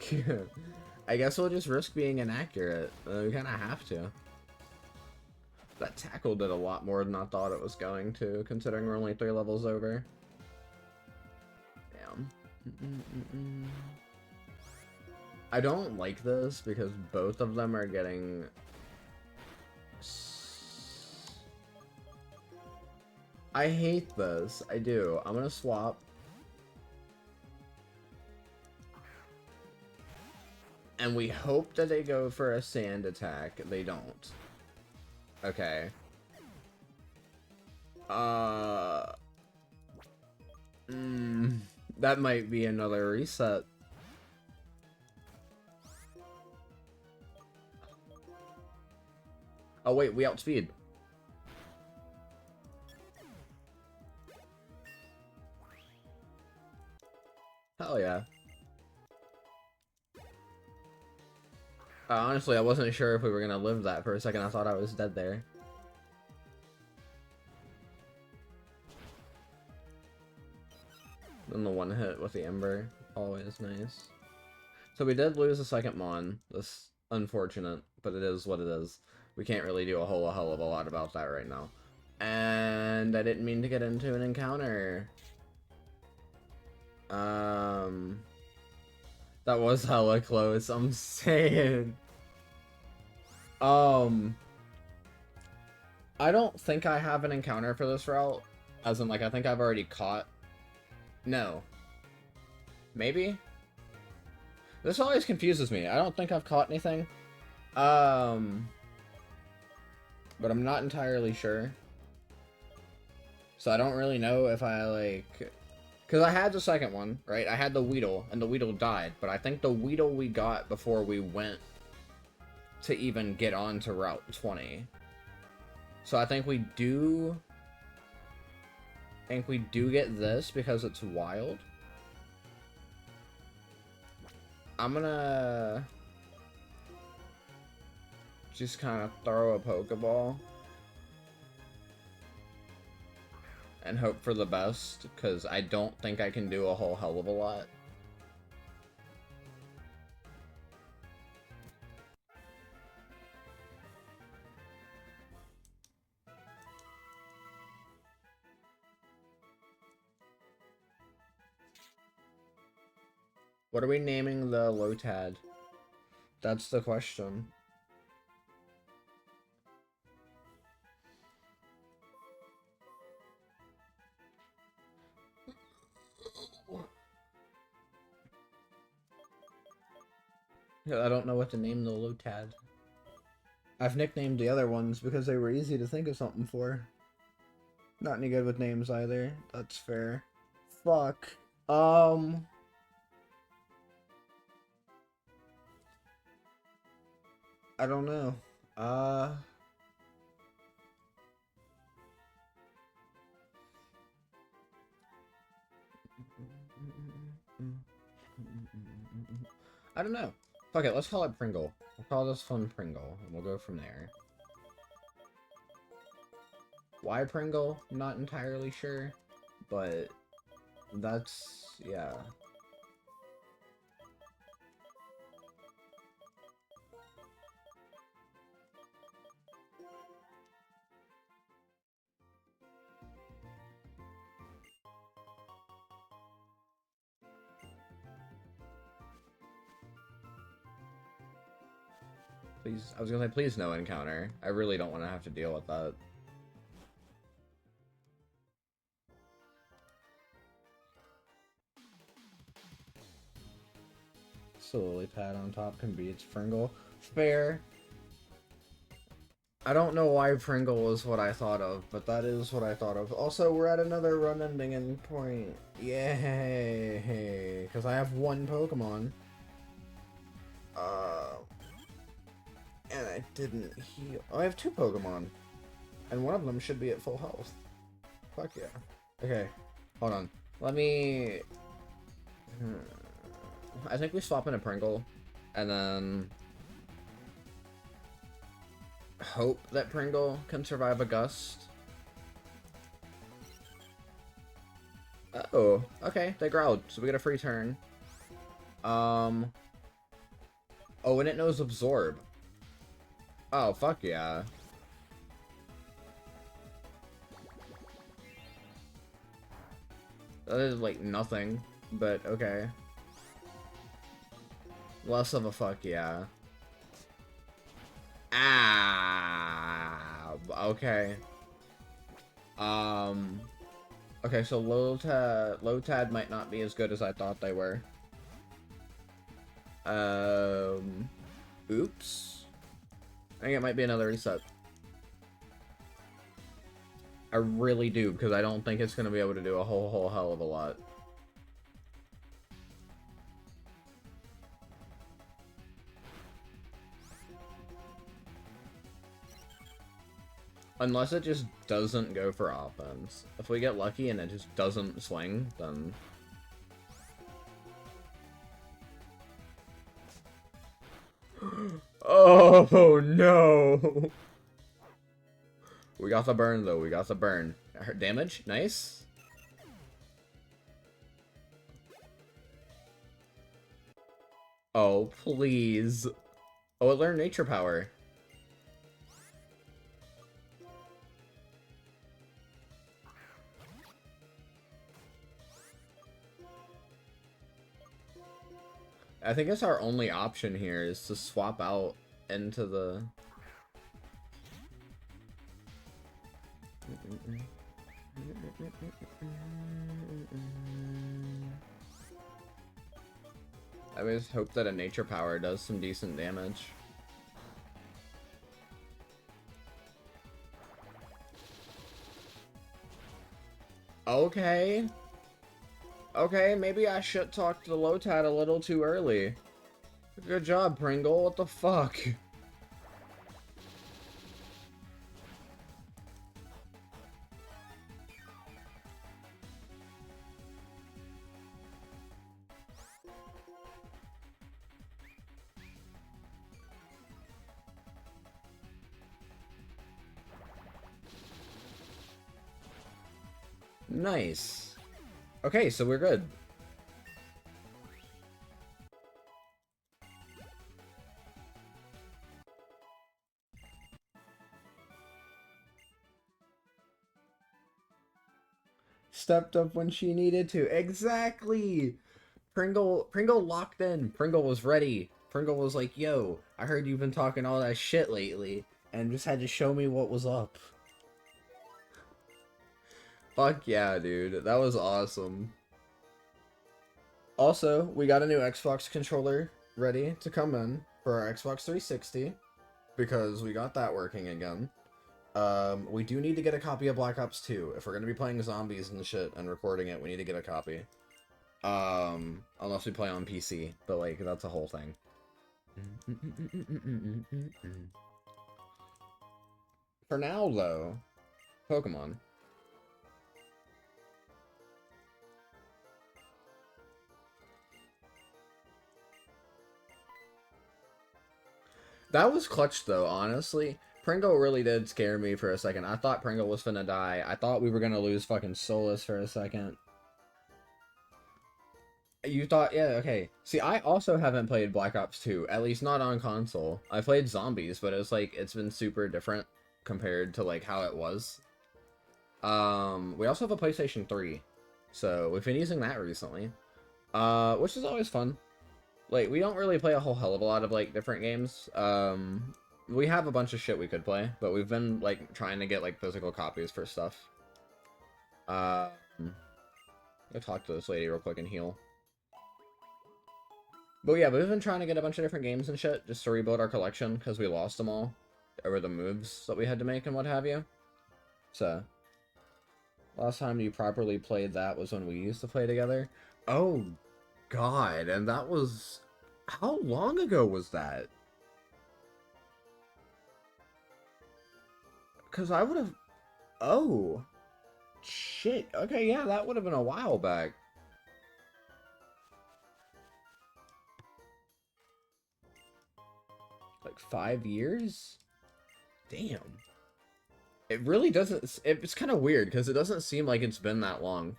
I guess we'll just risk being inaccurate. We kind of have to. That tackle did a lot more than I thought it was going to, considering we're only 3 levels over. Damn. I don't like this because both of them are getting... I hate this. I do. I'm gonna swap. And we hope that they go for a sand attack. They don't. Okay. That might be another reset. Oh wait, we outspeed. Hell yeah. Honestly, I wasn't sure if we were gonna live that for a second. I thought I was dead there. Then the one hit with the Ember. Always nice. So we did lose a second Mon. That's unfortunate, but it is what it is. We can't really do a whole hell of a lot about that right now. And I didn't mean to get into an encounter. That was hella close, I'm saying. I don't think I have an encounter for this route. As in, like, I think I've already caught... No. Maybe? This always confuses me. I don't think I've caught anything. But I'm not entirely sure. So I don't really know if I, like... Because I had the second one, right? I had the Weedle, and the Weedle died. But I think the Weedle we got before we went to even get on to Route 20. So I think we do... get this because it's wild. I'm gonna... just kind of throw a Pokeball. And hope for the best, because I don't think I can do a whole hell of a lot. What are we naming the Lotad? That's the question. I don't know what to name the Lotad. I've nicknamed the other ones because they were easy to think of something for. Not any good with names either. That's fair. Fuck. I don't know. I don't know. Fuck it, let's call it Pringle. We'll call this one Pringle, and we'll go from there. Why Pringle? Not entirely sure, but that's, yeah. Please, I was gonna say, please no encounter. I really don't want to have to deal with that. So lily pad on top can be its Pringle. Fair. I don't know why Pringle is what I thought of, but that is what I thought of. Also, we're at another run ending in point. Yay! Because I have one Pokemon. And I didn't heal. Oh, I have 2 Pokemon. And one of them should be at full health. Fuck yeah. Okay, hold on. Let me... I think we swap in a Pringle, and then hope that Pringle can survive a gust. Oh, okay, they growled, so we get a free turn. Oh, and it knows Absorb. Oh, fuck yeah. That is, like, nothing, but okay. Less of a fuck yeah. Ah, okay. Okay, so Lotad might not be as good as I thought they were. Oops. I think it might be another reset. I really do, because I don't think it's going to be able to do a whole hell of a lot. Unless it just doesn't go for offense. If we get lucky and it just doesn't swing, then... Oh, no! We got the burn, though. We got the burn. Damage? Nice. Oh, please. Oh, it learned Nature Power. I think it's our only option here is to swap out into the... I just hope that a Nature Power does some decent damage. Okay. Okay, maybe I should talk to the Lotad a little too early. Good job, Pringle. What the fuck? Nice. Okay, so we're good. Stepped up when she needed to. Exactly! Pringle locked in. Pringle was ready. Pringle was like, yo, I heard you've been talking all that shit lately, and just had to show me what was up. Fuck yeah, dude. That was awesome. Also, we got a new Xbox controller ready to come in for our Xbox 360, because we got that working again. We do need to get a copy of Black Ops 2. If we're gonna be playing zombies and shit and recording it, we need to get a copy. Unless we play on PC, but like, that's a whole thing. For now, though, Pokemon. That was clutch, though, honestly. Pringle really did scare me for a second. I thought Pringle was finna die. I thought we were gonna lose fucking Solus for a second. You thought, yeah, okay. See, I also haven't played Black Ops 2, at least not on console. I played Zombies, but it's like, it's been super different compared to like how it was. We also have a PlayStation 3, so we've been using that recently. Which is always fun. Like, we don't really play a whole hell of a lot of like different games. We have a bunch of shit we could play, but we've been like trying to get like physical copies for stuff. I'll talk to this lady real quick and heal. But yeah, we've been trying to get a bunch of different games and shit just to rebuild our collection because we lost them all over the moves that we had to make and what have you. So, last time you properly played that was when we used to play together. Oh, God, and that was... How long ago was that? Because I would have... Oh. Shit. Okay, yeah, that would have been a while back. Like 5 years? Damn. It really doesn't... It's kind of weird, because it doesn't seem like it's been that long.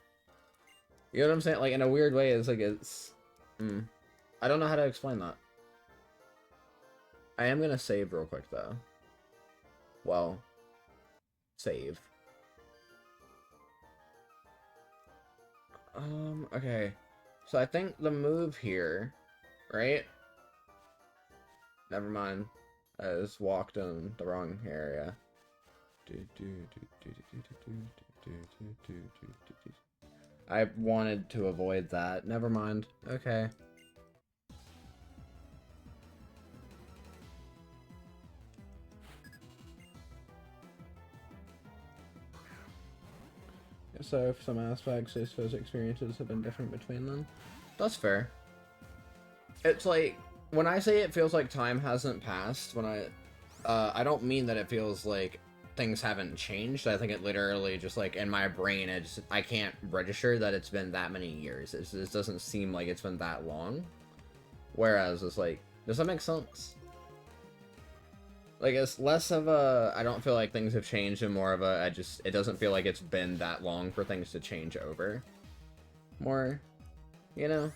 You know what I'm saying? Like, in a weird way, it's like it's... I don't know how to explain that. I am gonna save real quick, though. Well, save. Okay. So I think the move here, right? Never mind. I just walked in the wrong area. I wanted to avoid that. Never mind. Okay. So, for some aspects, I suppose experiences have been different between them. That's fair. It's like, when I say it feels like time hasn't passed, when I don't mean that it feels like things haven't changed. I think it literally just, like, in my brain, I can't register that it's been that many years. It doesn't seem like it's been that long. Whereas, it's like, does that make sense? Like, it's less of a, I don't feel like things have changed, and more of a, it doesn't feel like it's been that long for things to change over. More, you know?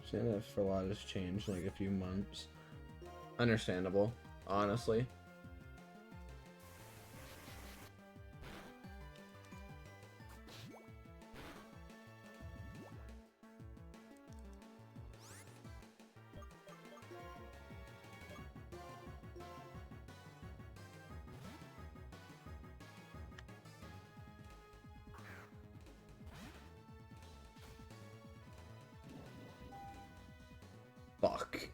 See if a lot has changed in like a few months. Understandable, honestly. Fuck.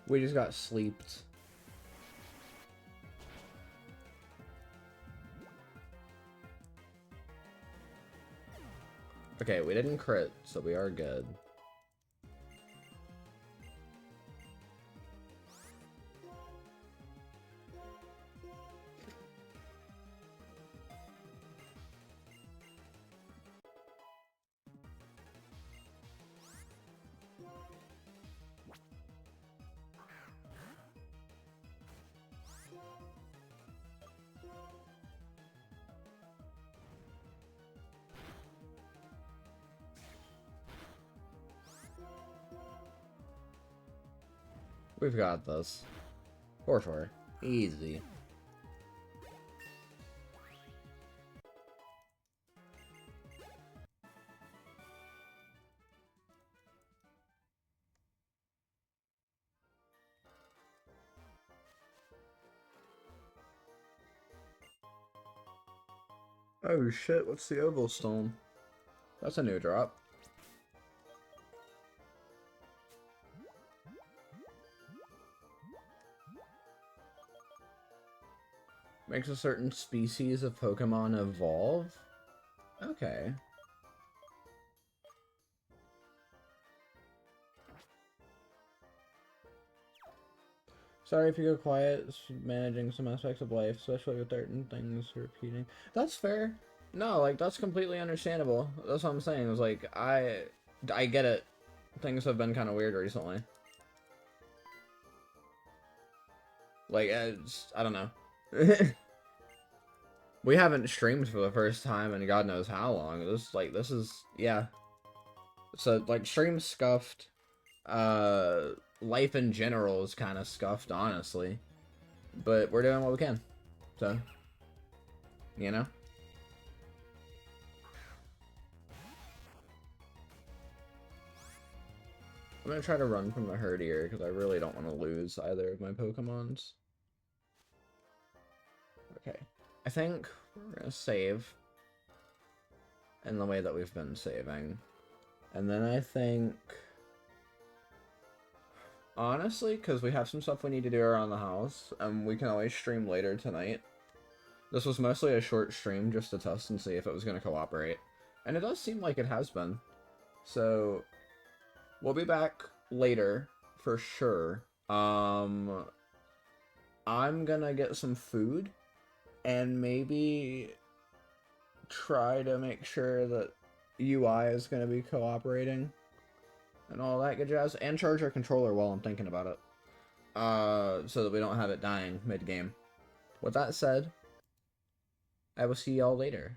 We just got sleeped. Okay, we didn't crit, so we are good. We've got this. For sure. Easy. Oh shit, what's the Oval Stone? That's a new drop. Makes a certain species of Pokemon evolve? Okay. Sorry if you go quiet, it's managing some aspects of life, especially with certain things repeating. That's fair. No, like, that's completely understandable. That's what I'm saying. It's like, I get it. Things have been kind of weird recently. Like, I don't know. We haven't streamed for the first time in God knows how long. This is, yeah. So, like, stream scuffed. Life in general is kind of scuffed, honestly. But we're doing what we can. So, you know? I'm gonna try to run from the herd here, because I really don't want to lose either of my Pokemons. Okay. I think we're gonna save in the way that we've been saving. And then I think honestly, because we have some stuff we need to do around the house, and we can always stream later tonight. This was mostly a short stream just to test and see if it was going to cooperate. And it does seem like it has been. So, we'll be back later, for sure. I'm gonna get some food, and maybe try to make sure that UI is gonna be cooperating, and all that good jazz, and charge our controller while I'm thinking about it. So that we don't have it dying mid-game. With that said, I will see y'all later.